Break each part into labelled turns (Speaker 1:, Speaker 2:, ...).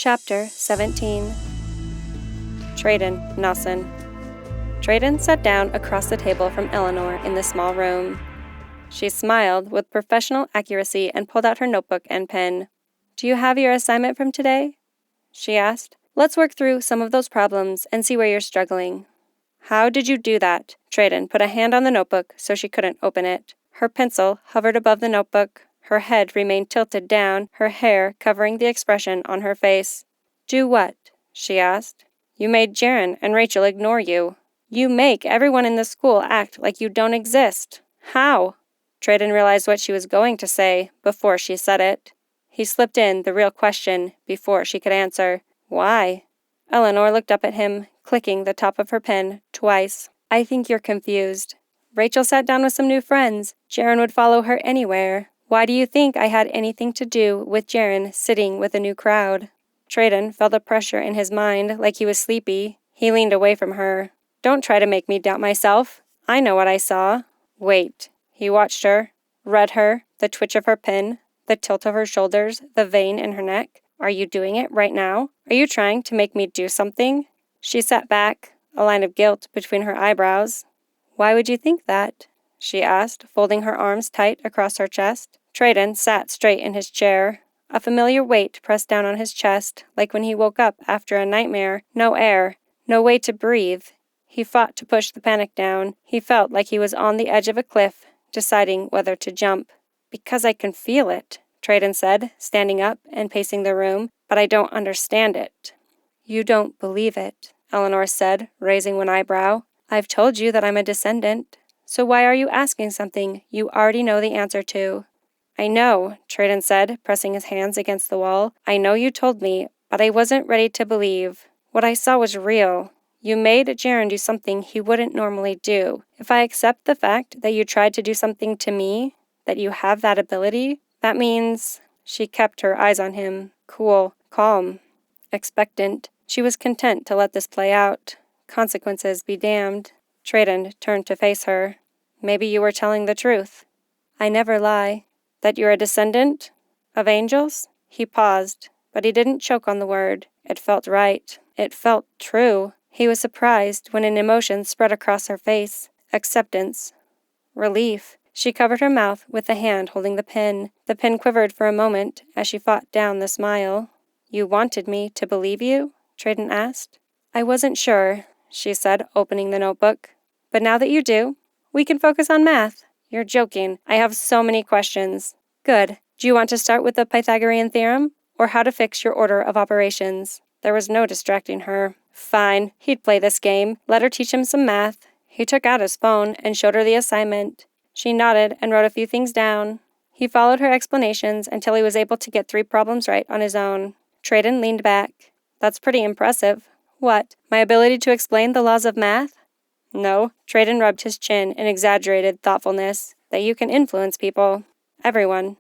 Speaker 1: Chapter 17. Treadon Nelson. Treadon sat down across the table from Eleanor in the small room. She smiled with professional accuracy and pulled out her notebook and pen. "Do you have your assignment from today?" she asked. "Let's work through some of those problems and see where you're struggling." "How did you do that?" Treadon put a hand on the notebook so she couldn't open it. Her pencil hovered above the notebook. Her head remained tilted down, her hair covering the expression on her face. "Do what?" she asked. "You made Jaren and Rachel ignore you. You make everyone in the school act like you don't exist. How?" Treadon realized what she was going to say before she said it. He slipped in the real question before she could answer. "Why?" Eleanor looked up at him, clicking the top of her pen twice. "I think you're confused. Rachel sat down with some new friends. Jaren would follow her anywhere. Why do you think I had anything to do with Jaren sitting with a new crowd?" Treadon felt a pressure in his mind like he was sleepy. He leaned away from her. "Don't try to make me doubt myself. I know what I saw." "Wait." He watched her, read her, the twitch of her pen, the tilt of her shoulders, the vein in her neck. "Are you doing it right now? Are you trying to make me do something?" She sat back, a line of guilt between her eyebrows. "Why would you think that?" she asked, folding her arms tight across her chest. Treadon sat straight in his chair. A familiar weight pressed down on his chest, like when he woke up after a nightmare. No air, no way to breathe. He fought to push the panic down. He felt like he was on the edge of a cliff, deciding whether to jump. "Because I can feel it," Treadon said, standing up and pacing the room, "but I don't understand it." "You don't believe it," Eleanor said, raising one eyebrow. "I've told you that I'm a descendant. So why are you asking something you already know the answer to?" "I know," Treadon said, pressing his hands against the wall. "I know you told me, but I wasn't ready to believe. What I saw was real. You made Jaren do something he wouldn't normally do. If I accept the fact that you tried to do something to me, that you have that ability, that means..." She kept her eyes on him, cool, calm, expectant. She was content to let this play out. Consequences be damned. Treadon turned to face her. "Maybe you were telling the truth." "I never lie." "That you're a descendant of angels?" He paused, but he didn't choke on the word. It felt right. It felt true. He was surprised when an emotion spread across her face. Acceptance. Relief. She covered her mouth with the hand holding the pen. The pen quivered for a moment as she fought down the smile. "You wanted me to believe you?" Treadon asked. "I wasn't sure," she said, opening the notebook. "But now that you do, we can focus on math." "You're joking. I have so many questions." "Good. Do you want to start with the Pythagorean theorem, or how to fix your order of operations?" There was no distracting her. Fine, he'd play this game. Let her teach him some math. He took out his phone and showed her the assignment. She nodded and wrote a few things down. He followed her explanations until he was able to get 3 problems right on his own. Treadon leaned back. "That's pretty impressive." "What, my ability to explain the laws of math?" "No," Treadon rubbed his chin in exaggerated thoughtfulness, "that you can influence people. Everyone.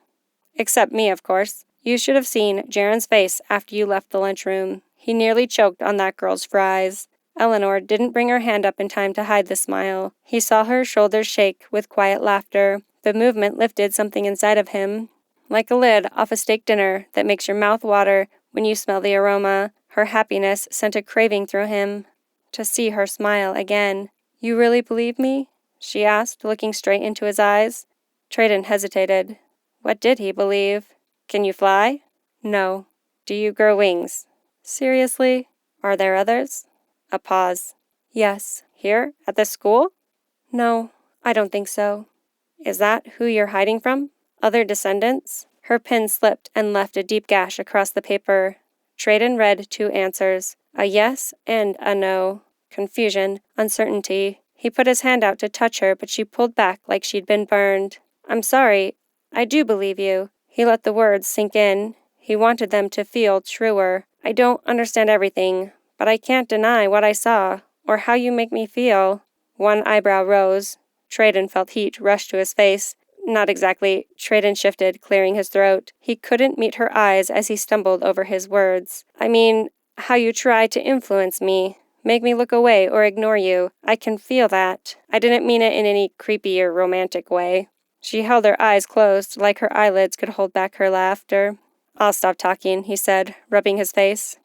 Speaker 1: Except me, of course. You should have seen Jaren's face after you left the lunchroom. He nearly choked on that girl's fries." Eleanor didn't bring her hand up in time to hide the smile. He saw her shoulders shake with quiet laughter. The movement lifted something inside of him, like a lid off a steak dinner that makes your mouth water when you smell the aroma. Her happiness sent a craving through him to see her smile again. "You really believe me?" she asked, looking straight into his eyes. Treadon hesitated. What did he believe? "Can you fly?" "No." "Do you grow wings?" "Seriously? Are there others?" A pause. "Yes." "Here? At this school?" "No, I don't think so." "Is that who you're hiding from? Other descendants?" Her pen slipped and left a deep gash across the paper. Treadon read 2 answers, a yes and a no. Confusion, uncertainty. He put his hand out to touch her, but she pulled back like she'd been burned. "I'm sorry. I do believe you." He let the words sink in. He wanted them to feel truer. "I don't understand everything, but I can't deny what I saw, or how you make me feel." One eyebrow rose. Treadon felt heat rush to his face. "Not exactly." Treadon shifted, clearing his throat. He couldn't meet her eyes as he stumbled over his words. "I mean, how you try to influence me. Make me look away or ignore you. I can feel that. I didn't mean it in any creepy or romantic way." She held her eyes closed, like her eyelids could hold back her laughter. I'll stop talking, he said, rubbing his face.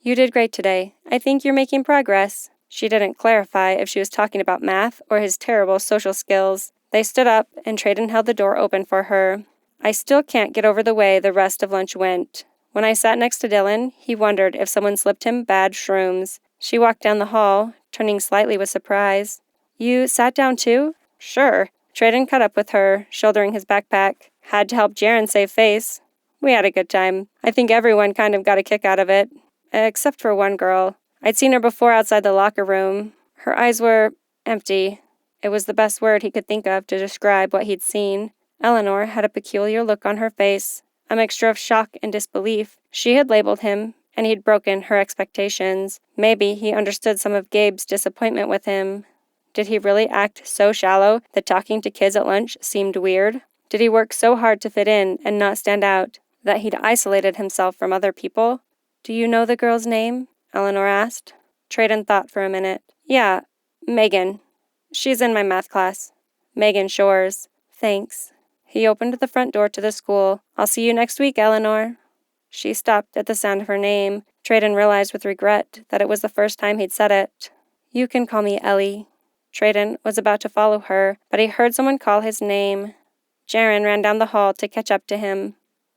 Speaker 1: You did great today. I think you're making progress. She didn't clarify if she was talking about math or his terrible social skills. They stood up, and Treadon held the door open for her. I still can't get over the way the rest of lunch went. When I sat next to Dylan, he wondered if someone slipped him bad shrooms. She walked down the hall, turning slightly with surprise. You sat down too? Sure. Treadon caught up with her, shouldering his backpack. Had to help Jaren save face. We had a good time. I think everyone kind of got a kick out of it. Except for one girl. I'd seen her before outside the locker room. Her eyes were empty. It was the best word he could think of to describe what he'd seen. Eleanor had a peculiar look on her face, a mixture of shock and disbelief. She had labeled him, and he'd broken her expectations. Maybe he understood some of Gabe's disappointment with him. Did he really act so shallow that talking to kids at lunch seemed weird? Did he work so hard to fit in and not stand out that he'd isolated himself from other people? Do you know the girl's name? Eleanor asked. Treadon thought for a minute. Yeah, Megan. She's in my math class. Megan Shores. Thanks. He opened the front door to the school. I'll see you next week, Eleanor. She stopped at the sound of her name. Treadon realized with regret that it was the first time he'd said it. You can call me Ellie. Treadon was about to follow her, but he heard someone call his name. Jaren ran down the hall to catch up to him.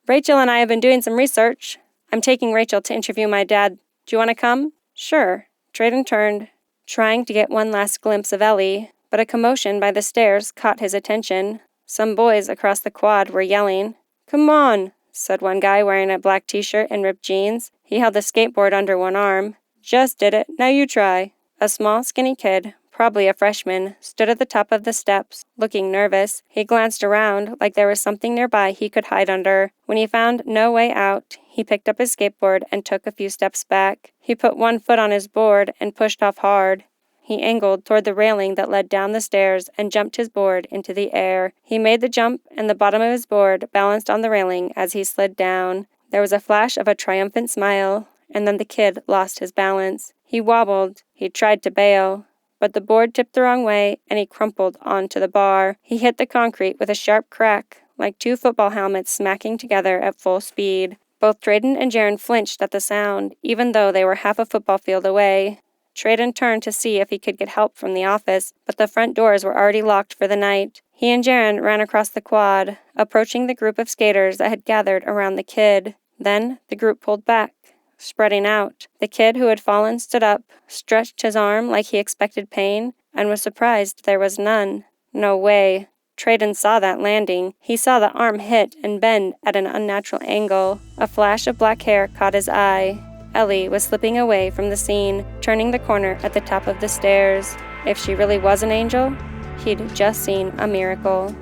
Speaker 1: Rachel and I have been doing some research. I'm taking Rachel to interview my dad. Do you want to come? Sure. Treadon turned, trying to get one last glimpse of Ellie, but a commotion by the stairs caught his attention. Some boys across the quad were yelling. Come on, said one guy wearing a black t-shirt and ripped jeans. He held the skateboard under one arm. Just did it. Now you try. A small, skinny kid, probably a freshman, stood at the top of the steps, looking nervous. He glanced around like there was something nearby he could hide under. When he found no way out, he picked up his skateboard and took a few steps back. He put one foot on his board and pushed off hard. He angled toward the railing that led down the stairs and jumped his board into the air. He made the jump, and the bottom of his board balanced on the railing as he slid down. There was a flash of a triumphant smile, and then the kid lost his balance. He wobbled. He tried to bail, but the board tipped the wrong way, and he crumpled onto the bar. He hit the concrete with a sharp crack, like two football helmets smacking together at full speed. Both Treadon and Jaren flinched at the sound, even though they were half a football field away. Treadon turned to see if he could get help from the office, but the front doors were already locked for the night. He and Jaren ran across the quad, approaching the group of skaters that had gathered around the kid. Then the group pulled back, spreading out. The kid who had fallen stood up, stretched his arm like he expected pain, and was surprised there was none. No way. Treadon saw that landing. He saw the arm hit and bend at an unnatural angle. A flash of black hair caught his eye. Ellie was slipping away from the scene, turning the corner at the top of the stairs. If she really was an angel, he'd just seen a miracle.